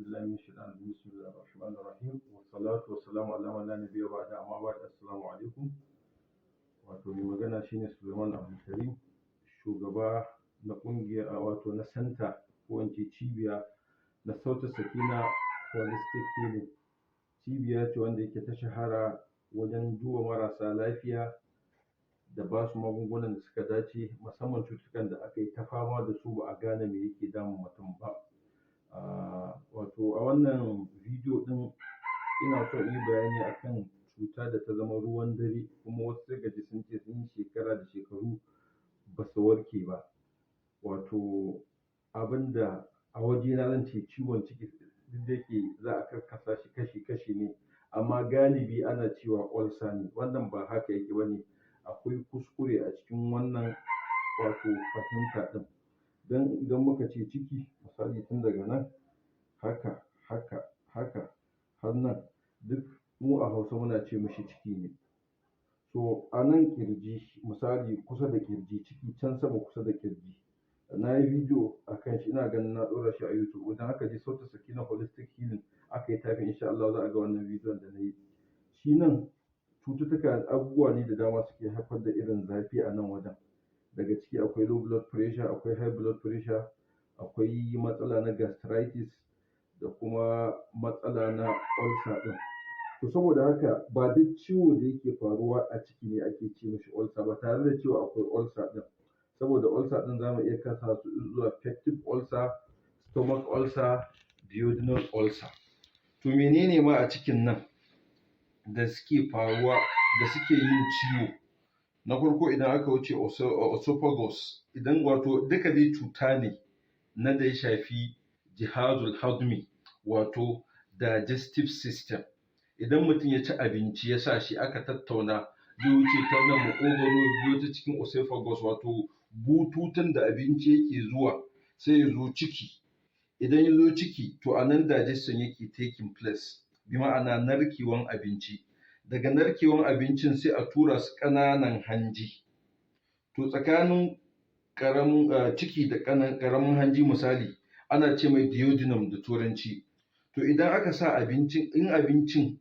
بالله من الشيطان الرجيم بسم الله الرحمن الرحيم والصلاة والسلام على من لا نبي بعد أما بعد السلام عليكم. wato mai magana shine Suleiman Abdulkarim, shugaba na ƙungiya wato na santa ko in ce cibiya na Sautu Sakina Holistic Healing. Cibiya ce wanda yake ta shahara wajen duba marasa lafiya da ba su magungunan da suka dace, musamman cututtukan da aka yi ta fama da su ba a gane me yake damun mutum ba. Wato a wannan bidiyo ɗin ina so in yi bayani akan cuta da ta zama ruwan dare, kuma wasu daga ji sun ce sun yi shekara da shekaru ba su warke ba. Wato abinda a wajena zan ce ciwon ciki, duk da yake za a karkasa shi kashi-kashi ne, amma galibi ana cewa ulcer ne. Wannan ba haka yake ba ne, akwai kuskure a cikin wannan wato fahimta ɗin. Don idan muka ce ciki, misali tun daga nan haka har nan, duk mu a Hausa muna ce mishi ciki ne. So a nan ƙirji, misali kusa da ƙirji, ciki can sama kusa da ƙirji, na yi bidiyo a kan shi, ina ganin na ɗora shi a YouTube. Idan aka je Sautu Sakina Holistic Healing aka yi typing, insha Allah za a ga wannan bidiyon da na yi. Shi nan cututtuka abubuwa ne da dama suke haifar da irin zafi a nan wajen. Daga ciki akwai low blood pressure, akwai high blood pressure, akwai matsala na gastritis da kuma matsala na ulcer ɗin. To saboda haka ba duk ciwo da yake faruwa a ciki ne ake ce mishi ulcer ba, tare da cewa akwai ulcer ɗin. Saboda ulcer ɗin za mu iya kasa su zuwa peptic ulcer, stomach ulcer, duodenal ulcer. To menene ma a cikin nan da suke faruwa da suke yin ciwo? Na farko idan aka wuce esophagus, idan wato duka dai cuta ne na da ya shafi jihazul hazmi, wato digestive system. Idan mutum ya ci abinci ya sa shi aka tattauna, zai wuce ta nan maƙogwaro, biyo ta cikin esophagus, wato bututun da abinci yake zuwa sai ya zo ciki. Idan ya zo ciki, to a nan digestion yake taking place, bi ma'ana narkewan abinci. Daga narkewan abincin sai a tura su ƙananan hanji. To tsakanin ciki da ƙaramin hanji misali ana ce mai duodenum da turanci. To idan aka sa abincin, in abincin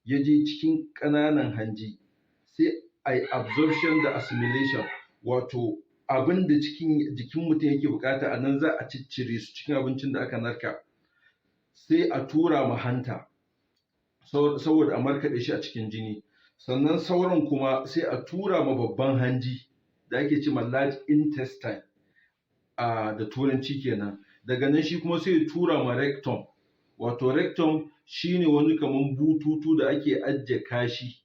ya je cikin ƙananan hanji, sai a yi absorption da assimilation, wato abin da jikin mutum yake buƙata a nan za a ciccire su cikin abincin da aka narka, sai a tura ma hanta saboda a markaɗe shi a cikin jini. Sannan sauran kuma sai a tura ma babban hanji da ake ce ma large intestine da turanci kenan. Daga nan shi kuma sai ya tura ma rectum. Wato rectum shine wani kaman bututu da ake ajiye kashi.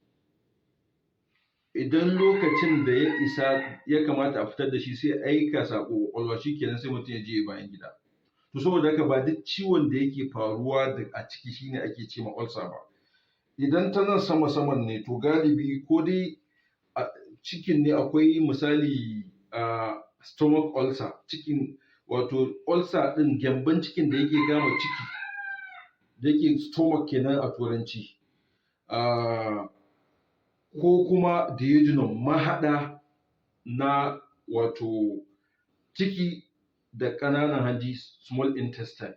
Idan lokacin da ya isa ya kamata a fitar da shi, sai aika saƙo ƙwaƙwalwa, shi kenan sai mutum ya je ya bayan gida. To saboda haka ba duk ciwon da yake faruwa a ciki shine ake ce ma ulcer ba. Idan ta nan sama-saman ne, to galibi ko dai cikin ne, akwai misali stomach ulcer, cikin wato ulcer ɗin gyambon cikin da yake kama ciki, da yake stomach kenan a turanci, ko kuma duodenum, mahaɗa na wato ciki da ƙananan hanji, small intestine,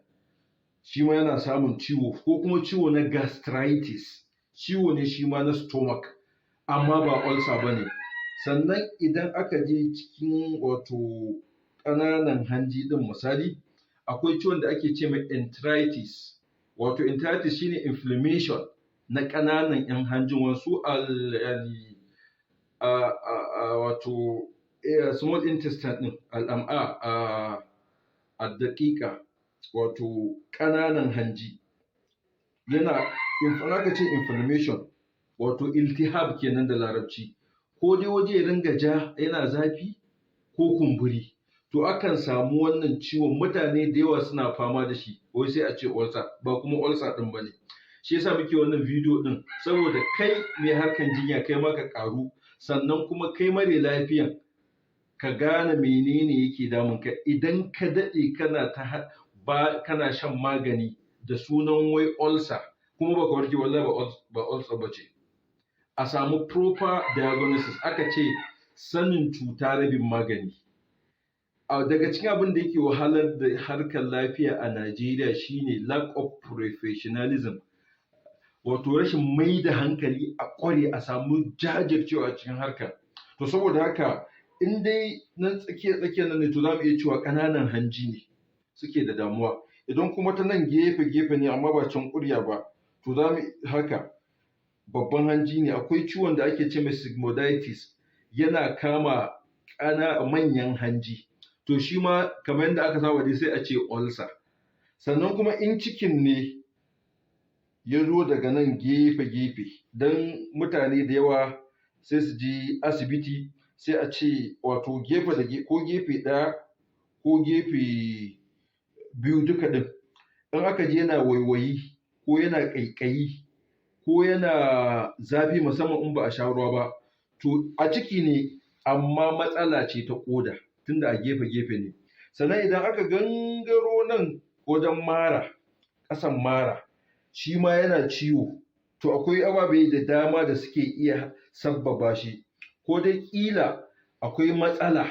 shi ma yana samun ciwo. Ko kuma ciwo na gastritis, ciwo ne shi ma na stomach, amma ba ulcer ba ne. Sannan idan aka je cikin wato ƙananan hanji ɗin misali, akwai ciwon da ake ce mai enteritis. Wato enteritis shine inflammation na ƙananan 'yan hanjin, wasu wato small intestine ɗin, al'am'a, addaƙiƙa, wato ƙananan hanji. In aka ce inflammation, wato iltihab kenan da larabci, ko dai waje ya ringa ja yana zafi ko kumburi. To akan samu wannan ciwon, mutane da yawa suna fama da shi, wai sai a ce ulcer, ba kuma ulcer ɗin ba ne. Shi yasa muke wannan bidiyo ɗin, saboda kai mai harkan jinya kai ma ka ƙaru, sannan kuma kai mare lafiyan ka gane menene yake damun ka. Idan ka daɗe kana shan magani da sunan wai ulcer, kuma baka warke, wallahi ba ulcer ba ce. A samu proper diagnosis, aka ce sanin cuta rabin magani. daga cikin abin da yake wahalar da harkar lafiya a Najeriya shine lack of professionalism, wato rashin mai da hankali a ƙware a samu jajircewa a cikin harkar. To saboda haka in dai nan tsakiyar nan ne to za mu iya cewa ƙananan hanji ne suke da damuwa. Idan kuma ta nan gefe ne amma ba can ƙurya ba, to za mu haka babban hanji ne. Akwai ciwon da ake ce mai sigmoiditis, yana kama manyan hanji. To shi ma kamar yadda aka saba dai sai a ce ulcer. Sannan kuma in cikin ne ya zo daga nan gefe, don mutane da yawa sai su je asibiti sai a ce wato gefe da ko gefe ɗaya ko gefe biyu duka ɗin. In aka je yana waiwayi ko yana ƙaiƙayi ko yana zafi musamman in ba a sha ruwa ba, to a ciki ne amma matsala ce ta ƙoda tunda a gefe ne. Sannan idan aka gangaro nan wajen mara, ƙasan mara, shi ma yana ciwo. To akwai ababe da dama da suke iya sabbaba shi, ko dai ƙila akwai matsala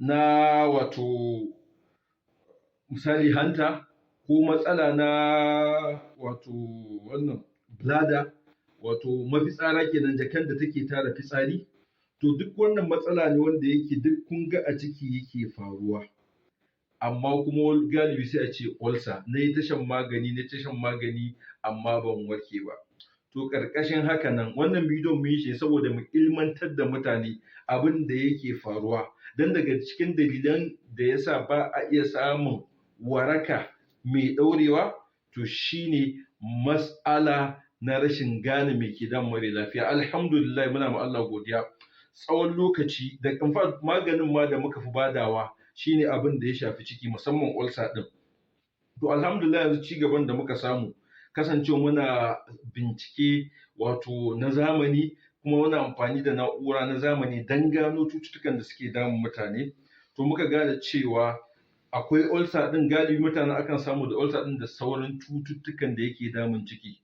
na wato misali hanta, ko matsala na wato wannan bladder, wato mafitsara kenan, jakan da take tara fitsari. To duk wannan matsala ne wanda yake duk kun ga a ciki yake faruwa, amma kuma galibi sai a ce ulcer. Na yi ta shan magani amma ban warke ba. To ƙarƙashin haka nan wannan bidiyon mun yi shi saboda mu ilmantar da mutane abin da yake faruwa. Don daga cikin dalilan da yasa ba a iya samun waraka mai ɗaurewa, to shine mas'ala na rashin gane me ke damun mara lafiya. Alhamdulillah, muna ma Allah godiya. Tsawon lokaci da maganin ma da muka fi badawa shine abin da ya shafi ciki, musamman ulcer ɗin. To alhamdulillah, yanzu ci gaban da muka samu, kasancewa muna bincike wato na zamani, kuma muna amfani da na'ura na zamani don gano cututtukan da suke damun mutane. To muka gane cewa akwai ulcer ɗin, galibi mutane akan samu da ulcer ɗin da sauran cututtukan da yake damun ciki.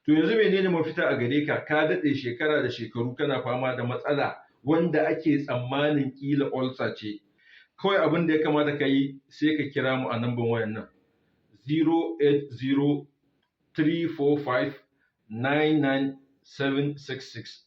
To yanzu menene mafita a gare ka? Ka daɗe shekara da shekaru kana fama da matsala wanda ake tsammanin ƙila ulcer ce. Kawai abin da ya kamata ka yi sai ka kira mu a namban wayan nan 08034599766,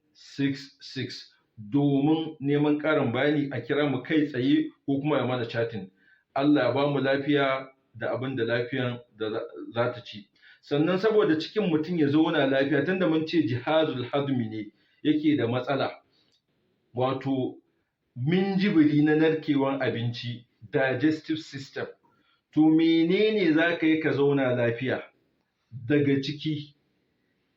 08034599766, domin neman ƙarin bayani a kira mu kai tsaye ko kuma ya mana chatting. Allah ya ba mu lafiya da abin da lafiyan da za ta ci. Sannan saboda cikin mutum ya zauna lafiya, tunda mun ce jihazul hazmi ne yake da matsala, wato minjibiri na narkewan abinci, digestive system. To menene za ka yi ka zauna lafiya? Daga ciki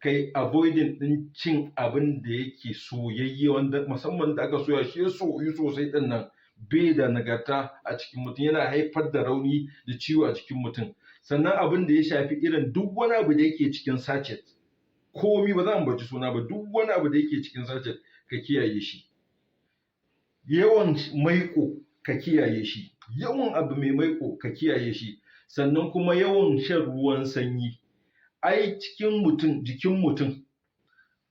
kai avoiding ɗin cin abin da yake soyayye, wanda musamman da aka soya shi ya soyu sosai ɗin nan, bai da nagarta a cikin mutum, yana haifar da rauni da ciwo a cikin mutum. Sannan abin da ya shafi irin duk wani abu da yake cikin sachet, komi ba za mu baci suna ba, duk wani abu da yake cikin sachet ka kiyaye shi. Yawan maiƙo ka kiyaye shi, yawan abu mai maiƙo ka kiyaye shi. Sannan kuma yawan shan ruwan sanyi. Ai jikin mutum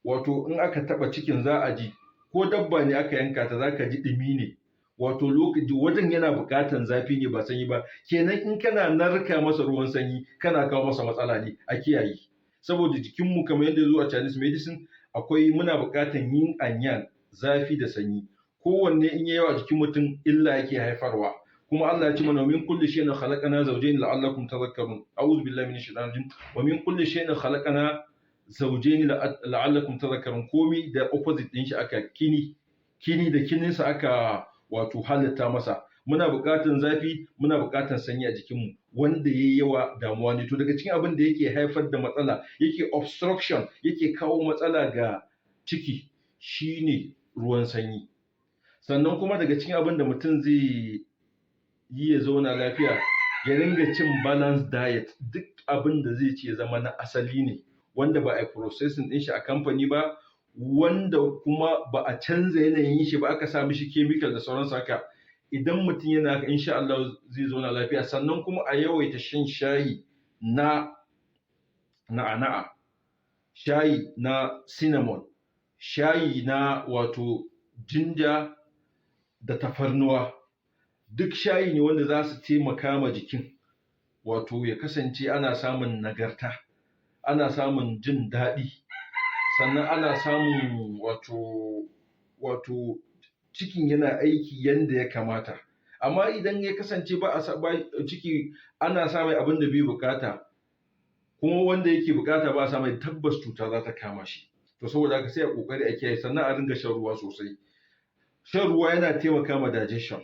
wato in aka taɓa cikin za a ji, ko dabba ne aka yanka ta za ka ji ɗumi ne, wato lokaci wajen yana buƙatan zafi ne ba sanyi ba. Kenan in kana narka masa ruwan sanyi kana kawo masa matsala ne, a kiyaye. Saboda jikinmu kamar yadda zuwa Chinese medicine akwai muna buƙatan yin and yang, zafi da sanyi. Kowanne in yi yawa jikin mutum illa yake haifarwa. Kuma Allah ya ce mana min kulli shay'in khalaqana zawjayn la'allakum tadhakkarun. A'udhu billahi minash shaitanir rajim. Wa min kulli shay'in khalaqana zawjayn la'allakum tadhakkarun. Komi da opposite din shi aka kini da kininsa aka wato halitta masa. Muna buƙatan zafi, muna buƙatan sanyi a jikinmu, wanda yayi yawa damuwa ne. To daga cikin abin da yake haifar da matsala, yake obstruction, yake kawo matsala ga ciki, shine ruwan sanyi. Sannan kuma daga cikin abin da mutum zai yi ya zauna lafiya, ya ringa cin balanced diet. Duk abin da zai ci ya zama na asali ne, wanda ba a processing din shi a kamfani ba, wanda kuma ba a canza yanayin shi ba, aka sa mishi chemical da sauransu haka. Idan mutum yana haka, insha Allah zai zauna lafiya. Sannan kuma a yawaita shan shayi na na'ana'a, shayi na cinnamon, shayi na wato jinja da tafarnuwa. Duk shayi ne wanda za su taimaka ma jikin, wato ya kasance ana samun nagarta, ana samun jin daɗi, sannan ana samun wato cikin yana aiki yanda ya kamata. Amma idan ya kasance ciki ana sa mai abin da bai buƙata, kuma wanda yake buƙata ba a sa mai, tabbas cuta za ta kama shi. To saboda haka sai a ƙoƙari a kiyaye, sannan a ringa shan ruwa sosai. Shan ruwa yana taimaka ma digestion.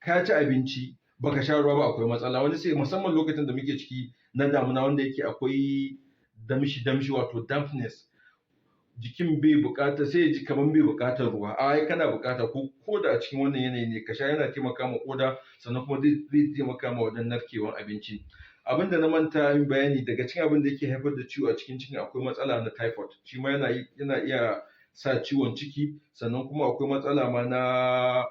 Ka ci abinci baka sha ruwa ba, akwai matsala. Wani sai, musamman lokacin da muke ciki na damuna wanda yake akwai damshi wato dampness, jikin bai buƙata, sai ya ji kamar bai buƙatar ruwa. Ai kana buƙata, ko da a cikin wannan yanayi ne ka sha, yana taimaka ma ƙoda, sannan kuma zai taimaka ma wajen narkewar abinci. Abin da na manta yin bayani, daga cikin abin da yake haifar da ciwo a cikin ciki akwai matsala na typhoid. Shi ma yana iya sa ciwon ciki, sannan kuma akwai matsala ma na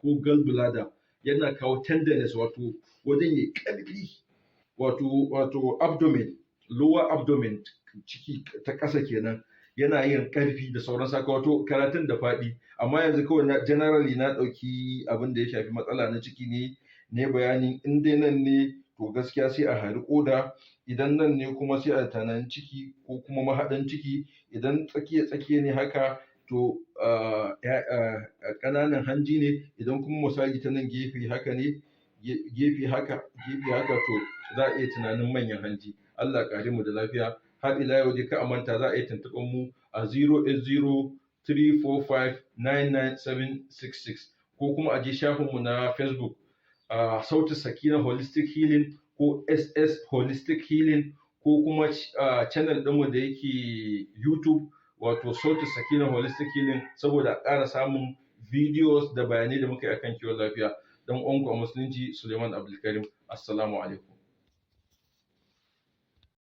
ko gallbladder, yana kawo tenderness, wato wajen yayi ƙarfi, wato abdomen, lower abdomen, ciki ta ƙasa kenan, yana yin ƙarfi da sauran saka. Wato karatun da faɗi, amma yanzu kawai generally na ɗauki abin da ya shafi matsala na ciki ne bayani. In dai nan ne to gaskiya sai a hari ƙoda, idan nan ne kuma sai a tunanin ciki ko kuma mahaɗan ciki, idan tsakiya ne haka to ƙananan hanji ne, idan kuma misali ta nan gefe haka ne, gefe haka to za a iya tunanin manyan hanji. Allah ƙare mu da lafiya. Har ila yau dai ka a manta za a iya tuntuɓar mu a 08034599766, ko kuma a je shafinmu na Facebook, Sauti Sakina Holistic Healing ko SS Holistic Healing, ko kuma channel ɗinmu da yake YouTube, wato Sauti Sakina Holistic Healing, saboda a ƙara samun videos da bayanai da muka yi akan kiwon lafiya. Dan uwanku a musulunci, Suleiman Abdulkarim. Assalamu alaikum.